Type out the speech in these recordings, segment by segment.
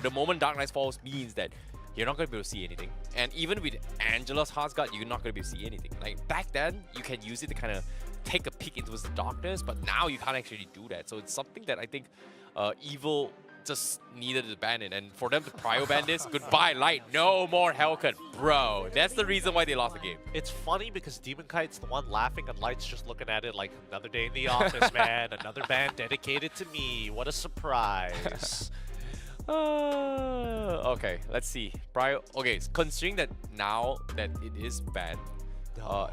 the moment Dark Knight falls means that you're not going to be able to see anything. And even with Angela's Heartsguard, you're not going to be able to see anything. Like, back then, you can use it to kind of take a peek into the darkness, but now you can't actually do that. So it's something that I think Evil just needed to ban it. And for them to prio ban this, goodbye Light, no more Hellcut. Bro, that's the reason why they lost the game. It's funny because Demon Kite's the one laughing and Light's just looking at it like, another day in the office, man. Another ban dedicated to me. What a surprise. Okay, let's see. Okay, considering that now that it is banned,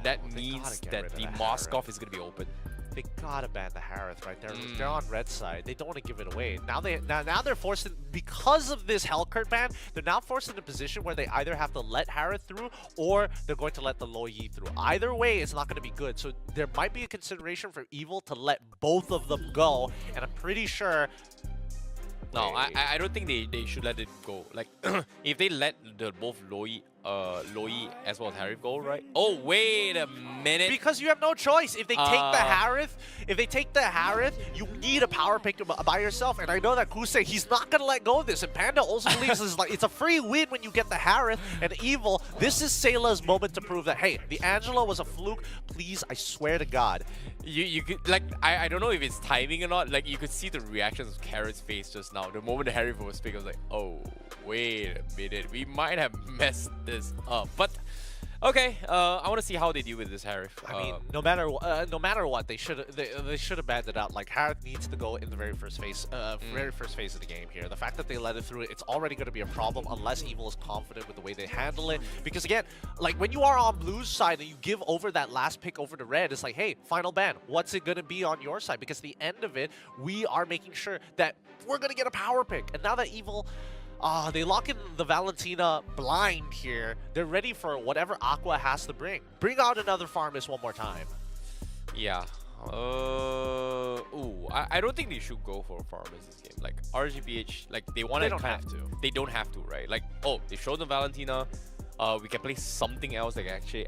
that means that the Moskov is going to be open. They gotta ban the Harith, right? They're on red side. They don't want to give it away. Now they're forced in, because of this Hellcurt ban, they're now forced in a position where they either have to let Harith through or they're going to let the Lo Yi through. Either way, it's not going to be good. So there might be a consideration for Evil to let both of them go, and I'm pretty sure. No, I don't think they should let it go. Like, if they let both Lo Yi as well as Harith go, right? Oh, wait a minute. Because you have no choice. If they take the Harith, you need a power pick by yourself. And I know that Kusei, he's not gonna let go of this. And Panda also believes it's a free win when you get the Harith. And Evil, this is Sayla's moment to prove that, hey, the Angela was a fluke. Please, I swear to God. You could, like, I don't know if it's timing or not. Like, you could see the reactions of Carrot's face just now. The moment the Harith was speaking, I was like, oh, wait a minute. We might have messed this up. But okay, I want to see how they deal with this Harith. I mean, no matter what, they should have banned it out. Like, Harith needs to go in the very first phase of the game here. The fact that they let it through, it's already going to be a problem unless Evil is confident with the way they handle it. Because again, like when you are on Blue's side and you give over that last pick over to Red, it's like, hey, final ban. What's it going to be on your side? Because at the end of it, we are making sure that we're going to get a power pick. And now that Evil. They lock in the Valentina blind here. They're ready for whatever Aqua has to bring. Bring out another Farmist one more time. Yeah. I don't think they should go for Farmist this game. Like, RSG PH, like, they want to They don't have to. They don't have to, right? Like, oh, they showed the Valentina. We can play something else that can actually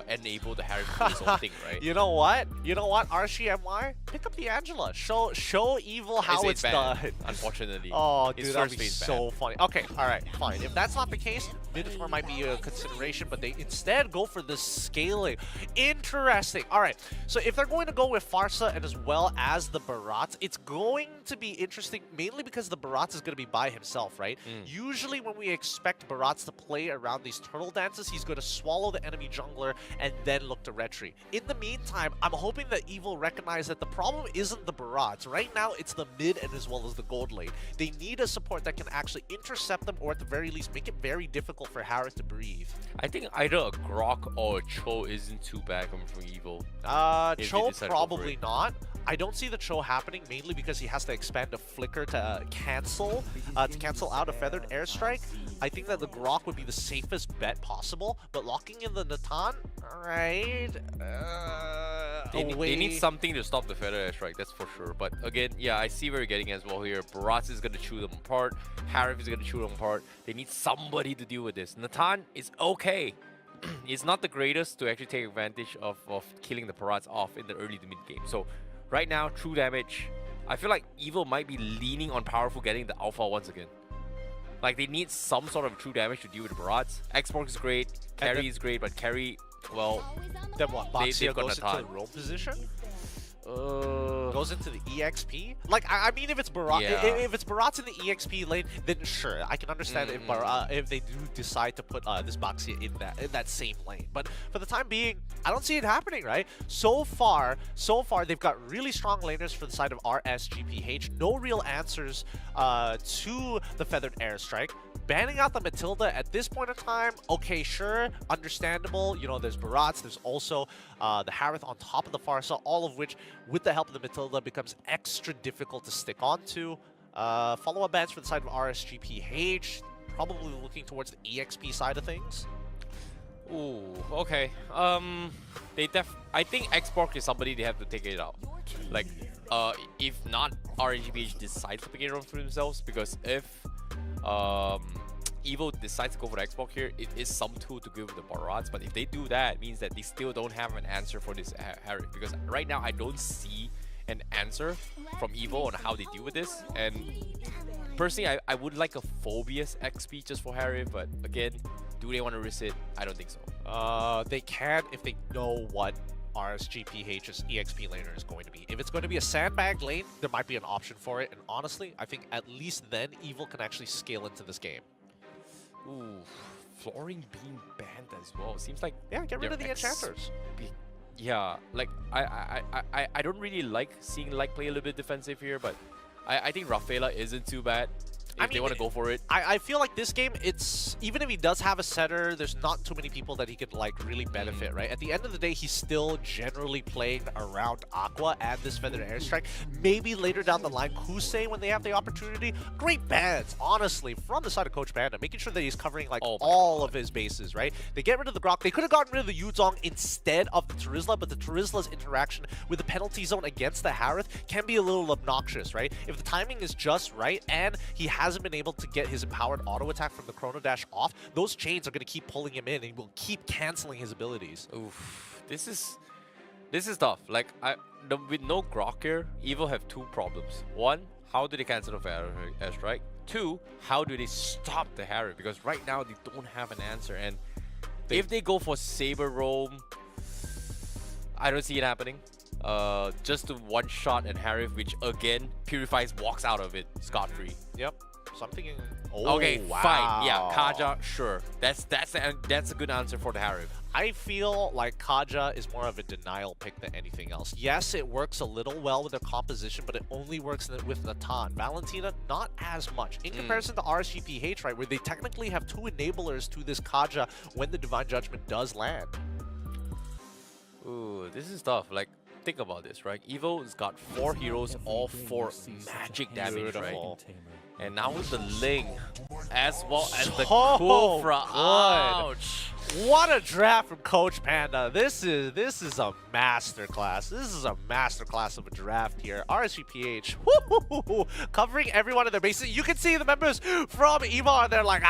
enable the Harith to do his own thing, right? You know what? RSGMY? Pick up the Angela. Show Evil how it's done. Unfortunately. Oh, dude, that would be so funny. Okay, all right, fine. If that's not the case, Minotaur might be a consideration, but they instead go for the scaling. Interesting. All right, so if they're going to go with Farsa and as well as the Barats, it's going to be interesting, mainly because the Barats is going to be by himself, right? Usually when we expect Barats to play around these turtle dances, he's going to swallow the enemy jungler and then look to retry. In the meantime, I'm hoping that Evil recognize that the problem isn't the Barats. Right now, it's the mid and as well as the gold lane. They need a support that can actually intercept them or at the very least make it very difficult for Harith to breathe. I think either a Grok or a Cho isn't too bad coming from Evil. Cho probably not. I don't see the Cho happening, mainly because he has to expand a Flicker to cancel out a Feathered Airstrike. I think that the Grok would be the safest bet possible, but locking in the Natan, alright. They need something to stop the Feathered Airstrike, that's for sure. But again, yeah, I see where you're getting as well here. Barats is going to chew them apart. Harith is going to chew them apart. They need somebody to deal with this. Natan is okay. It's not the greatest to actually take advantage of killing the Barats off in the early to mid game. So right now, true damage. I feel like Evil might be leaning on Powerful getting the Alpha once again. Like, they need some sort of true damage to deal with the Barats. Xbox is great, Carry is great, but Carry, well, then what? Baxia goes into the Natan. roam position? Goes into the EXP? Like, I mean, if it's Barats in the EXP lane, then sure, I can understand if they do decide to put this Baxia in that same lane. But for the time being, I don't see it happening, right? So far, they've got really strong laners for the side of RSG PH. No real answers to the Feathered Airstrike. Banning out the Matilda at this point in time, okay, sure, understandable. You know, there's Barats, there's also the Harith on top of the Farsa, all of which, with the help of the Matilda, becomes extra difficult to stick onto. Follow-up bans for the side of RSG PH, probably looking towards the EXP side of things. Ooh, okay. I think Xbox is somebody they have to take it out. Like, if not, RSGPH decides to pick it up for themselves, because if Evil decides to go for the Xbox here, it is some tool to give the Barats, but if they do that, it means that they still don't have an answer for this Harith, because right now I don't see an answer from Evil on how they deal with this, and personally, I would like a Phobias XP just for Harry, but again, do they want to risk it? I don't think so. They can if they know what RSG PH's EXP laner is going to be. If it's going to be a sandbag lane, there might be an option for it. And honestly, I think at least then Evil can actually scale into this game. Ooh, flooring being banned as well. Seems like yeah, get rid of the enchanters. Yeah, like I don't really like seeing Light play a little bit defensive here, but I think Rafaela isn't too bad. If they want to go for it. I feel like this game, it's even if he does have a setter, there's not too many people that he could like really benefit, right? At the end of the day, he's still generally playing around Aqua and this Feathered Airstrike. Maybe later down the line, Kusei, when they have the opportunity. Great bans, honestly, from the side of Coach Panda, making sure that he's covering like all of his bases, right? They get rid of the Grok. They could have gotten rid of the Yuzong instead of the Terizla, but the Terizla's interaction with the penalty zone against the Harith can be a little obnoxious, right? If the timing is just right and he hasn't been able to get his empowered auto attack from the Chrono Dash off, those chains are going to keep pulling him in and he will keep canceling his abilities. Oof, this is tough. Like with no Grok here, Evil have two problems. One, how do they cancel the airstrike? Two, how do they stop the Harry? Because right now they don't have an answer. And if they go for Saber Roam, I don't see it happening. Just a one shot and Harith, which again Purifies walks out of it scot-free. Yep. So I'm thinking, okay, fine. Yeah, Kaja, sure. That's a good answer for the Harith. I feel like Kaja is more of a denial pick than anything else. Yes, it works a little well with their composition, but it only works with Natan. Valentina, not as much. In comparison to RSG PH, right, where they technically have two enablers to this Kaja when the Divine Judgment does land. Ooh, this is tough. Like, think about this, right? Evo's got 4 heroes, all 4 magic damage, right? And now with the Ling, as well as the Kufra. Ouch! What a draft from Coach Panda. This is a masterclass. This is a masterclass of a draft here. RSG PH, covering every one of their bases. You can see the members from Evo, and they're like,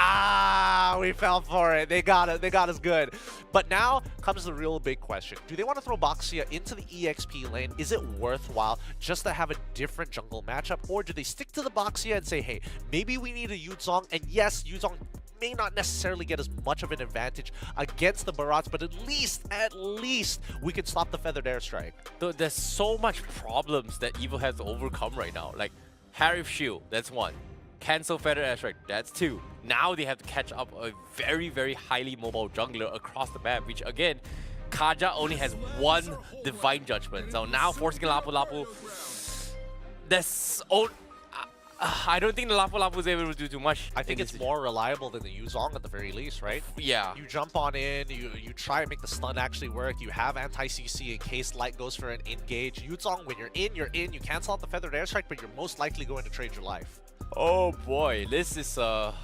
we fell for it. They got it. They got us good. But now comes the real big question. Do they want to throw Boxia into the EXP lane? Is it worthwhile just to have a different jungle matchup? Or do they stick to the Boxia and say, hey, maybe we need a Yuzong? And yes, Yuzong may not necessarily get as much of an advantage against the Barats, but at least we can stop the Feathered Airstrike. There's so much problems that Evo has to overcome right now. Like Harith Shield, that's 1. Cancel Feathered Airstrike, that's 2. Now they have to catch up a very, very highly mobile jungler across the map, which again, Kaja only has 1 Divine Judgment. So now forcing Lapu Lapu, I don't think the Lapu Lapu is able to do too much. I think it's more reliable than the Yuzong at the very least, right? Yeah. You jump on in, you try and make the stun actually work. You have anti-CC in case Light goes for an engage. Yuzong, when you're in, you cancel out the Feathered Airstrike, but you're most likely going to trade your life. Oh boy, this is tough.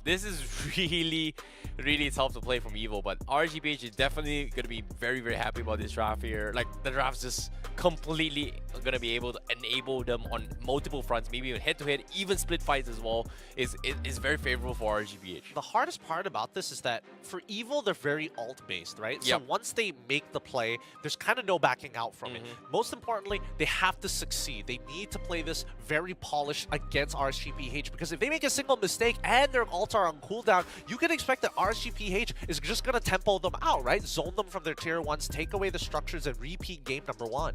This is really, really tough to play from Evo, but RGPH is definitely going to be very, very happy about this draft here. Like, the draft's just completely going to be able to enable them on multiple fronts, maybe even head-to-head, even split fights as well, is very favorable for RGPH. The hardest part about this is that for Evo, they're very ult-based, right? So once they make the play, there's kind of no backing out from it. Most importantly, they have to succeed. They need to play this very polished against RSGPH, because if they make a single mistake and their ults are on cooldown, you can expect that RSGPH is just going to tempo them out, right? Zone them from their tier 1s, take away the structures, and repeat game number 1.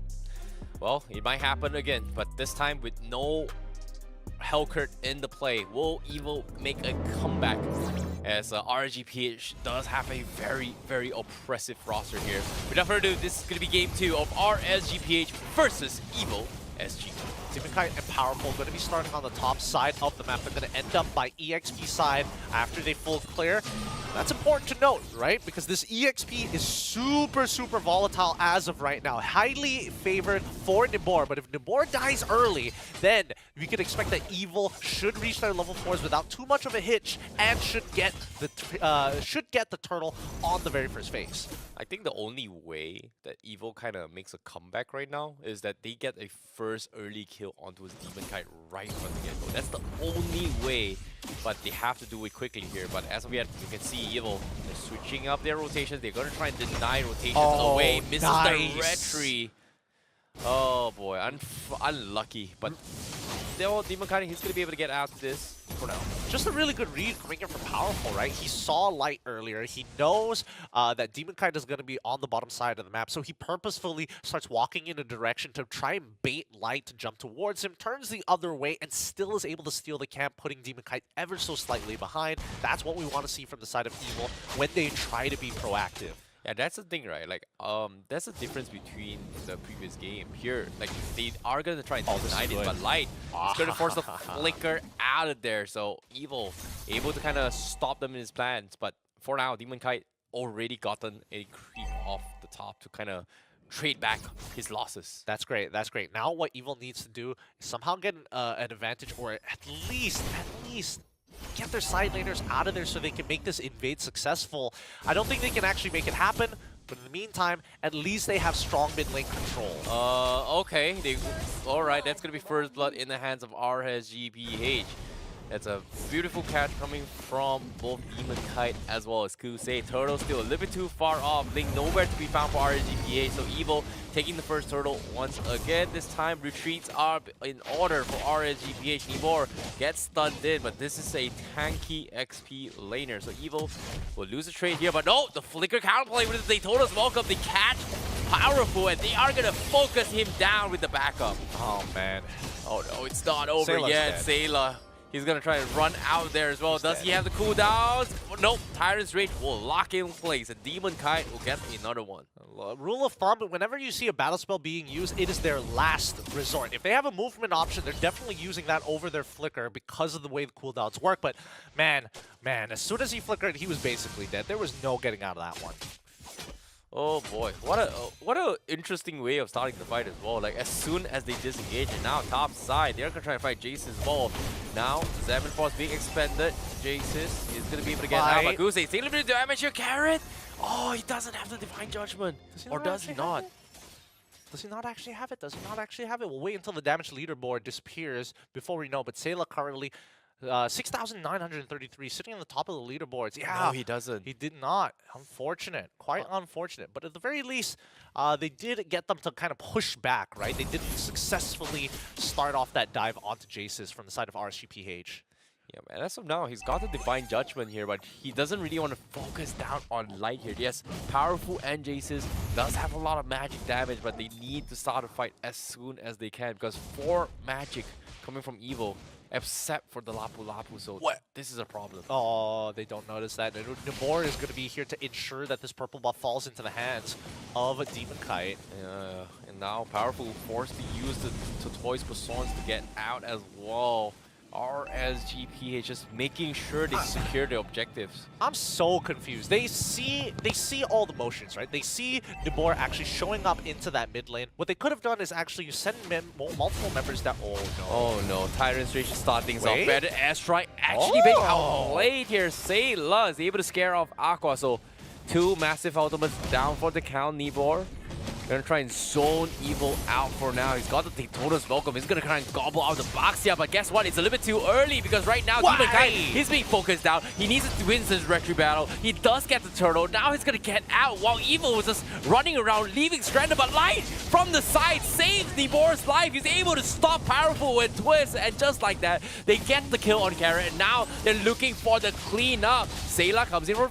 Well, it might happen again, but this time with no Hellcurt in the play. Will Evo make a comeback? As RSGPH does have a very, very oppressive roster here. Without further ado, this is going to be game 2 of RSGPH versus Evo SG. Timothy and Powerful going to be starting on the top side of the map. They're going to end up by EXP side after they full clear. That's important to note, right? Because this EXP is super, super volatile as of right now. Highly favored for Nibor, but if Nibor dies early, then we could expect that Evil should reach their level 4s without too much of a hitch and should get the turtle on the very first phase. I think the only way that Evil kind of makes a comeback right now is that they get a first early kill onto his Demon Kite right from the get-go. That's the only way, but they have to do it quickly here. But as of yet, you can see Evil, they're switching up their rotations. They're going to try and deny rotations away. Misses the retry. Oh boy, unlucky. But still, Demon Kite, he's gonna be able to get out of this for now. Just a really good read coming in from Powerful, right? He saw Light earlier. He knows that Demon Kite is going to be on the bottom side of the map, so he purposefully starts walking in a direction to try and bait Light to jump towards him, turns the other way, and still is able to steal the camp, putting Demon Kite ever so slightly behind. That's what we want to see from the side of Evil when they try to be proactive. Yeah, that's the thing, right? Like, that's the difference between the previous game. Here, like, they are gonna try and deny it, but Light is gonna force the flicker out of there. So Evil able to kind of stop them in his plans. But for now, Demon Kite already gotten a creep off the top to kind of trade back his losses. That's great. That's great. Now what Evil needs to do is somehow get an advantage, or at least get their side laners out of there so they can make this invade successful. I don't think they can actually make it happen, but in the meantime, at least they have strong mid lane control. Okay. Alright, that's gonna be first blood in the hands of RSG PH. That's a beautiful catch coming from both Demon Kite as well as Kusei. Turtle still a little bit too far off. Link nowhere to be found for RSGPH. So Evil taking the first turtle once again. This time retreats are in order for RSGPH. Nibor gets stunned in, but this is a tanky XP laner. So Evil will lose a trade here, but no, the flicker counterplay with the Daytona's welcome. They catch Powerful, and they are gonna focus him down with the backup. Oh man. Oh no, it's not over yet. Sayla. He's gonna try and run out there as well. Does he have the cooldowns? Nope. Tyrant's Rage will lock in place. And Demon Kite will get another one. Rule of thumb, whenever you see a battle spell being used, it is their last resort. If they have a movement option, they're definitely using that over their flicker because of the way the cooldowns work. But man, as soon as he flickered, he was basically dead. There was no getting out of that one. Oh boy, what a interesting way of starting the fight as well. Like, as soon as they disengage, and now top side, they're gonna try to fight Jason's ball. Now Xamarin Force being expended. Jason is gonna be able to get out. Bakuse, see a little bit of damage here. Carrot. Oh, he doesn't have the Divine Judgment, or does he not? Does he not actually have it? Does he not actually have it? We'll wait until the damage leaderboard disappears before we know. But Sayla currently 6,933 sitting on the top of the leaderboards. Yeah, no, he doesn't. He did not. Unfortunate. Quite unfortunate. But at the very least, they did get them to kind of push back, right? They didn't successfully start off that dive onto Jace's from the side of RSG PH. Yeah, man, as of now, he's got the Divine Judgment here, but he doesn't really want to focus down on Light here. Yes, Powerful and Jace's does have a lot of magic damage, but they need to start a fight as soon as they can, because 4 magic coming from Evil, except for the Lapu Lapu, so this is a problem. Oh, they don't notice that. Namor is going to be here to ensure that this purple buff falls into the hands of a Demon Kite. Yeah, and now Powerful forced to use the Toys Persons to get out as well. RSGPH just making sure they secure the objectives. I'm so confused. They see all the motions, right? They see Namor actually showing up into that mid lane. What they could have done is actually send multiple members down. Oh no. Oh no. Tyrant's Rage to start things off. Better Airstrike actually being outplayed here. Sayla is able to scare off Aqua. So 2 massive ultimates down for the count. Nibor gonna try and zone Evil out for now. He's got the Daytona's welcome. He's gonna try and gobble out the box here, but guess what? It's a little bit too early because right now Demon Kite, he's being focused down. He needs to win this retry battle. He does get the turtle. Now he's gonna get out while Evil was just running around, leaving stranded. But Light from the side saves Nibor's life. He's able to stop Powerful with Twist, and just like that, they get the kill on Carrot. And now they're looking for the cleanup. Sayla comes in for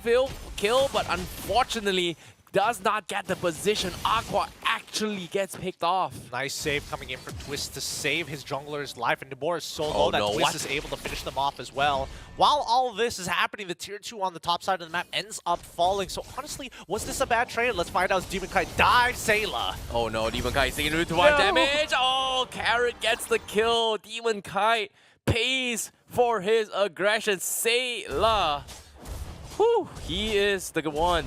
kill, but unfortunately does not get the position. Aqua actually gets picked off. Nice save coming in for Twist to save his jungler's life, and Namor is so low that Twist is able to finish them off as well. While all of this is happening, the tier 2 on the top side of the map ends up falling. So honestly, was this a bad trade? Let's find out as Demon Kite dies Sayla. Oh no, Demon Kite taking 2 damage. Oh, Carrot gets the kill. Demon Kite pays for his aggression. Sayla, whew, he is the one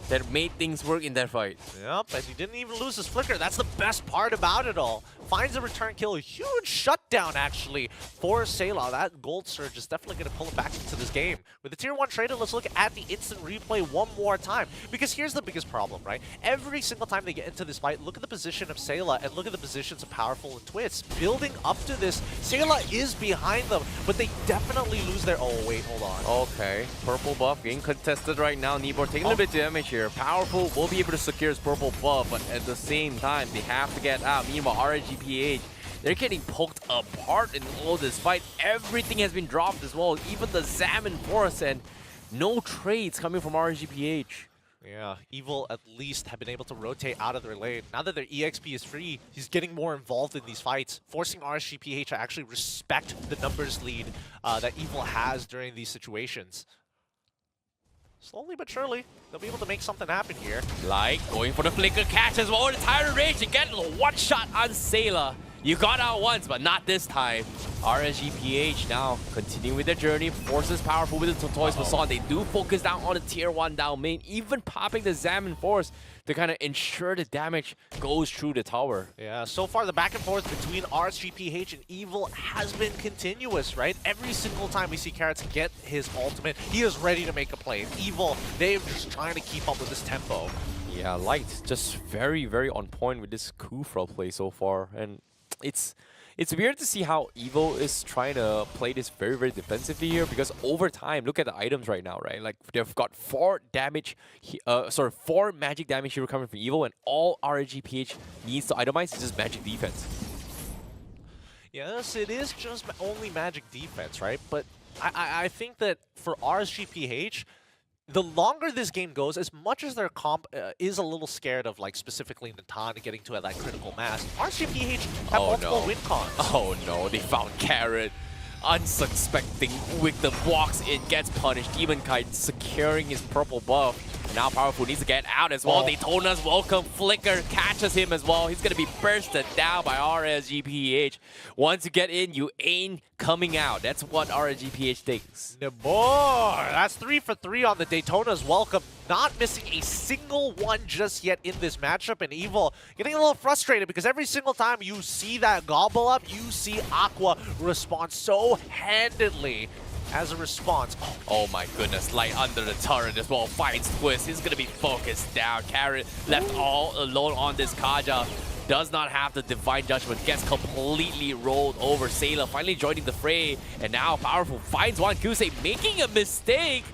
that made things work in that fight. Yep, and he didn't even lose his flicker. That's the best part about it all. finds a return kill. A huge shutdown, actually, for Sayla. That gold surge is definitely going to pull him back into this game. With the tier 1 trader, let's look at the instant replay one more time. Because here's the biggest problem, right? Every single time they get into this fight, look at the position of Sayla and look at the positions of Powerful and Twist. Building up to this, Sayla is behind them, but they definitely lose their... Oh, wait, hold on. Okay, purple buff getting contested right now. Nibor taking a little bit of damage here. Powerful will be able to secure his purple buff, but at the same time, they have to get out. Meanwhile, RSG PH, they're getting poked apart in all this fight. Everything has been dropped as well, even the Salmon Force, and no trades coming from RSG PH. Yeah, Evil at least have been able to rotate out of their lane. Now that their EXP is free, he's getting more involved in these fights, forcing RSG PH to actually respect the numbers lead that Evil has during these situations. Slowly but surely, they'll be able to make something happen here. Like, going for the flicker catch as well. The Tyrant Rage and get a one shot on Sayla. You got out once, but not this time. RSG PH now continuing with their journey. Forces Powerful with the Tortoise Mason. They do focus down on the tier 1 down main, even popping the Salmon Force to kind of ensure the damage goes through the tower. Yeah, so far the back and forth between RSG PH and Evil has been continuous, right? Every single time we see Carrots get his ultimate, he is ready to make a play. Evil, they're just trying to keep up with this tempo. Yeah, Light just very, very on point with this Kufra play so far. And it's weird to see how Evo is trying to play this very, very defensively here, because over time, look at the items right now, right? Like, they've got 4 magic damage here coming from Evo, and all RSG PH needs to itemize is just magic defense. Yes, it is just only magic defense, right? But I think that for RSG PH, the longer this game goes, as much as their comp is a little scared of, like, specifically Natan getting to that critical mass, RSG PH have multiple win cons. Oh no, they found Carrot. Unsuspecting with the walks in, gets punished. Demon Kite securing his purple buff. Now Powerful needs to get out as well. Daytona's welcome. Flicker catches him as well. He's going to be bursted down by RSG PH. Once you get in, you ain't coming out. That's what RSG PH thinks. Boy, that's 3 for 3 on the Daytona's welcome. Not missing a single one just yet in this matchup. And Evil getting a little frustrated because every single time you see that gobble up, you see Aqua respond so handedly as a response. Oh my goodness, Light under the turret as well, finds Twist. He's gonna be focused down. Carrot left all alone on this Kaja. Does not have the Divine Judgment, gets completely rolled over. Sayla finally joining the fray, and now Powerful finds one. Kusei making a mistake.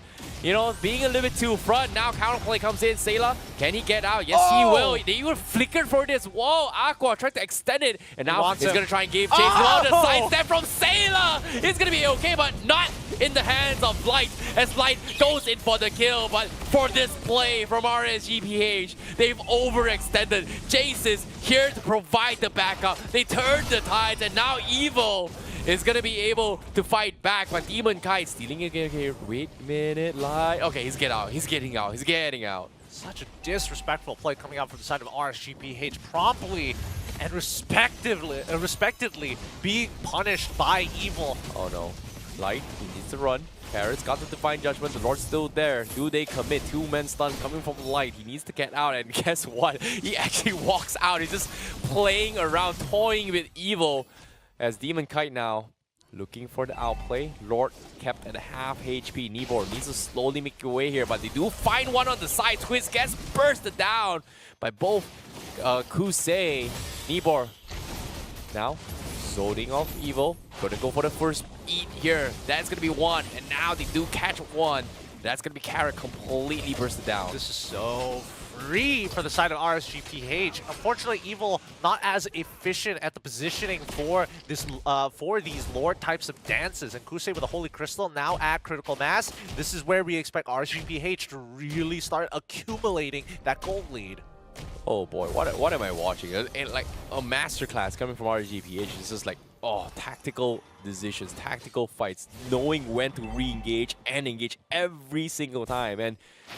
You know, being a little bit too front. Now counterplay comes in. Sayla, can he get out? Yes, he will. They even flickered for this. Whoa, Aqua tried to extend it. And now he's going to try and give chase. The side step from Sayla. It's going to be okay, but not in the hands of Light. As Light goes in for the kill. But for this play from RSG PH, they've overextended. Jace is here to provide the backup. They turned the tides, and now Evil is gonna be able to fight back, but Demon Kite stealing again here. Wait a minute, Light. Okay, he's getting out. He's getting out. He's getting out. Such a disrespectful play coming out from the side of RSG PH, promptly and respectively being punished by Evil. Oh no, Light, he needs to run. Carrot's got the Divine Judgment. The Lord's still there. Do they commit? 2-man stun coming from Light. He needs to get out, and guess what? He actually walks out. He's just playing around, toying with Evil. As Demon Kite now looking for the outplay. Lord kept at half HP. Nibor needs to slowly make your way here, but they do find one on the side. Twist gets bursted down by both Kusei. Nibor now zoning off Evil. Gonna go for the first eat here. That's gonna be one, and now they do catch one. That's gonna be Carrot completely bursted down. This is so free for the side of RSG PH. Unfortunately, Evil not as efficient at the positioning for this for these Lord types of dances. And Kusei with a Holy Crystal now at critical mass. This is where we expect RSG PH to really start accumulating that gold lead. Oh boy, what am I watching? And like a masterclass coming from RSG PH. It's just like, oh, tactical decisions, tactical fights, knowing when to re-engage and engage every single time. And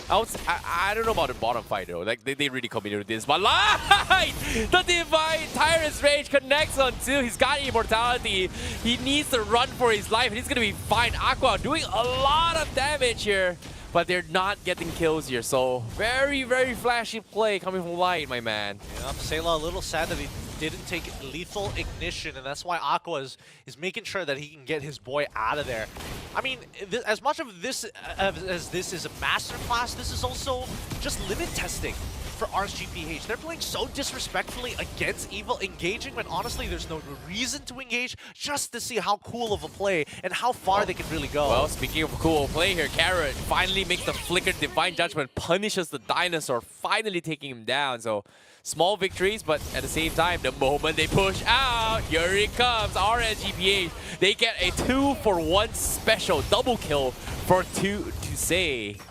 I don't know about the bottom fight though. Like they really committed with this. But Light! The Divine Tyrant's Rage connects on two. He's got immortality. He needs to run for his life, and he's gonna be fine. Aqua doing a lot of damage here, but they're not getting kills here. So very, very flashy play coming from Light, my man. Yeah, Sayla a little sad that he didn't take lethal ignition, and that's why Aqua is making sure that he can get his boy out of there. I mean, as much of this as this is a masterclass, this is also just limit testing for RSG PH. They're playing so disrespectfully against Evil, engaging when honestly there's no reason to engage, just to see how cool of a play and how far they can really go. Well, speaking of cool play here, Carrot finally makes the flicker Divine Judgment, punishes the Dinosaur, finally taking him down. So small victories, but at the same time, the moment they push out, here it comes, RSG PH. They get a 2-for-1 special double kill for Kusei.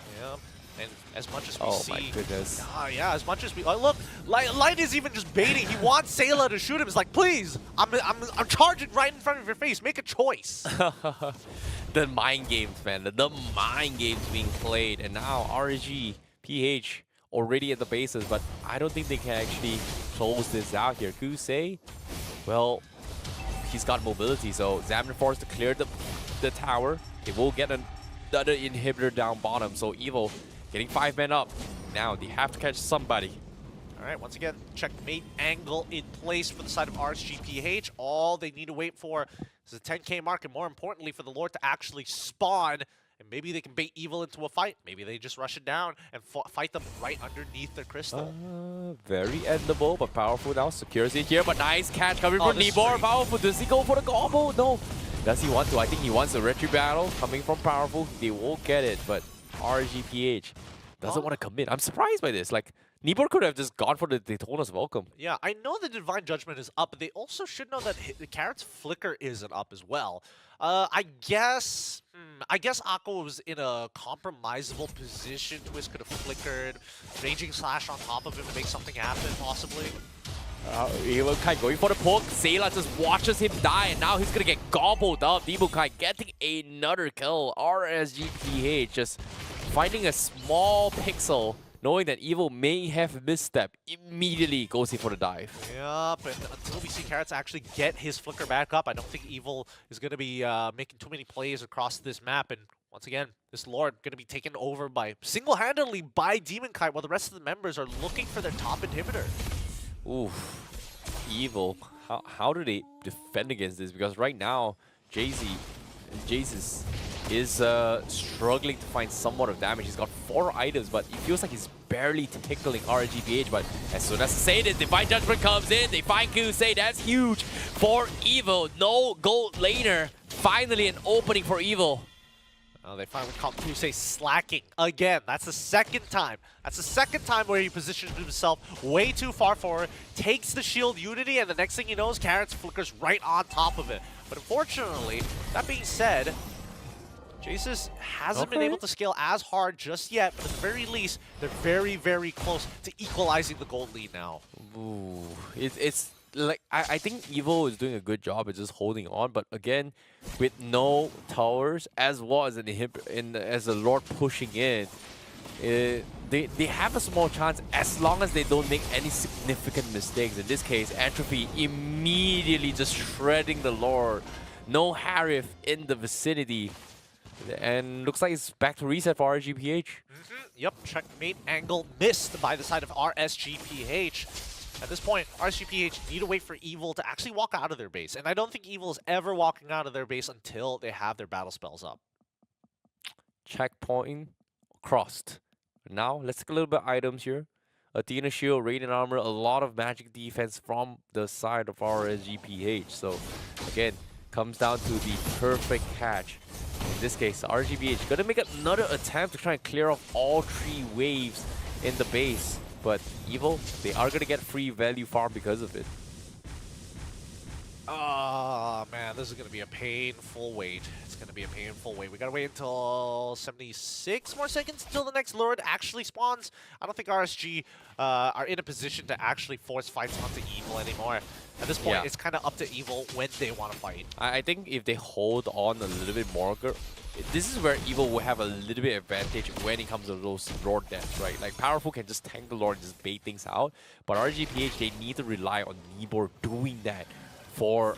And as much as we see... Oh my goodness. Yeah, as much as we... look, Light is even just baiting. He wants Sayla to shoot him. He's like, please, I'm charging right in front of your face. Make a choice. The mind games, man. The mind games being played. And now RSG PH already at the bases, but I don't think they can actually close this out here. Kusei, well, he's got mobility, so Xamarin forced to clear the tower. They will get another inhibitor down bottom, so Evil getting 5 men up. Now they have to catch somebody. All right, once again, checkmate angle in place for the side of RSG PH. All they need to wait for is the 10K mark, and more importantly, for the Lord to actually spawn. And maybe they can bait Evil into a fight. Maybe they just rush it down and fight them right underneath their crystal. Very endable, but powerful now. Secures it here, but nice catch coming from Nibor. Powerful. Does he go for the combo? No. Does he want to? I think he wants a retry battle coming from Powerful. They won't get it, but RGPH doesn't want to commit. I'm surprised by this. Like, Nibor could have just gone for the Daytona's welcome. Yeah, I know the Divine Judgment is up, but they also should know that the Carrot's Flicker isn't up as well. I guess Aqua was in a compromisable position. Twist could have flickered. Raging Slash on top of him to make something happen, possibly. Kai going for the poke. Sayla just watches him die, and now he's gonna get gobbled up. Kai getting another kill. RSGPH just finding a small pixel, knowing that Evil may have misstep, immediately goes in for the dive. Yep, and until we see Carrots actually get his flicker back up, I don't think Evil is going to be making too many plays across this map. And once again, this Lord going to be taken over by single-handedly by Demon Kite, while the rest of the members are looking for their top inhibitor. Ooh, Evil. How do they defend against this? Because right now, Jace is struggling to find somewhat of damage. He's got 4 items, but it feels like he's barely tickling RGPH. But as soon as Say this, Divine Judgment comes in, they find Kusei. That's huge for Evil. No gold laner. Finally an opening for Evil. They finally caught Kusei slacking again. That's the second time. That's the second time where he positions himself way too far forward, takes the shield Unity, and the next thing you know is Carrots flickers right on top of it. But unfortunately, that being said, Jace hasn't been able to scale as hard just yet, but at the very least, they're very, very close to equalizing the gold lead now. Ooh, it's like I think Evil is doing a good job at just holding on, but again, with no towers as well as as the Lord pushing in, they have a small chance as long as they don't make any significant mistakes. In this case, Entropy immediately just shredding the Lord. No Harif in the vicinity. And looks like it's back to reset for RGPH. Yep, checkmate angle missed by the side of RSGPH. At this point, RSGPH need to wait for Evil to actually walk out of their base. And I don't think Evil is ever walking out of their base until they have their battle spells up. Checkpoint crossed. Now, let's take a little bit of items here. Athena Shield, Radiant Armor, a lot of magic defense from the side of RSGPH. So, again, comes down to the perfect catch. In this case, RGPH gonna make another attempt to try and clear off all 3 waves in the base. But Evil, they are gonna get free value farm because of it. Oh man, this is gonna be a painful wait. It's gonna be a painful wait. We gotta wait until 76 more seconds until the next Lord actually spawns. I don't think RSG are in a position to actually force fights onto Evil anymore. At this point, it's kind of up to Evil when they want to fight. I think if they hold on a little bit more, this is where Evil will have a little bit advantage when it comes to those Lord deaths, right? Like, Powerful can just tank the Lord and just bait things out. But RGPH, they need to rely on Nibor doing that for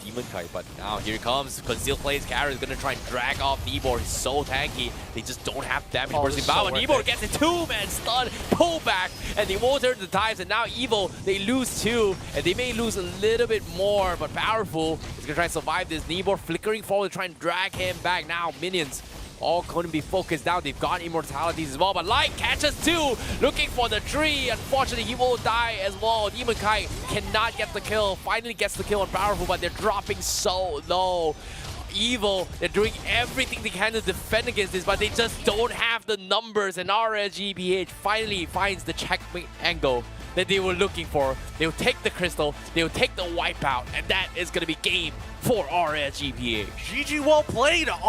Demon Kite, but now here it comes. Conceal plays Carrot is gonna try and drag off Nibor. He's so tanky. They just don't have damage bursting power. Nibor gets a 2-man stun, pull back, and they won't turn the times. And now Evil, they lose 2, and they may lose a little bit more, but Powerful is gonna try and survive this. Nibor flickering forward to try and drag him back. Now minions all going to be focused down. They've got immortalities as well, but Light catches 2, looking for the tree. Unfortunately, he will die as well. Demon Kite cannot get the kill. Finally gets the kill on Powerful, but they're dropping so low. Evil, they're doing everything they can to defend against this, but they just don't have the numbers, and RSG PH finally finds the checkmate angle that they were looking for. They'll take the crystal, they'll take the wipeout, and that is going to be game for RSG PH. GG, well played.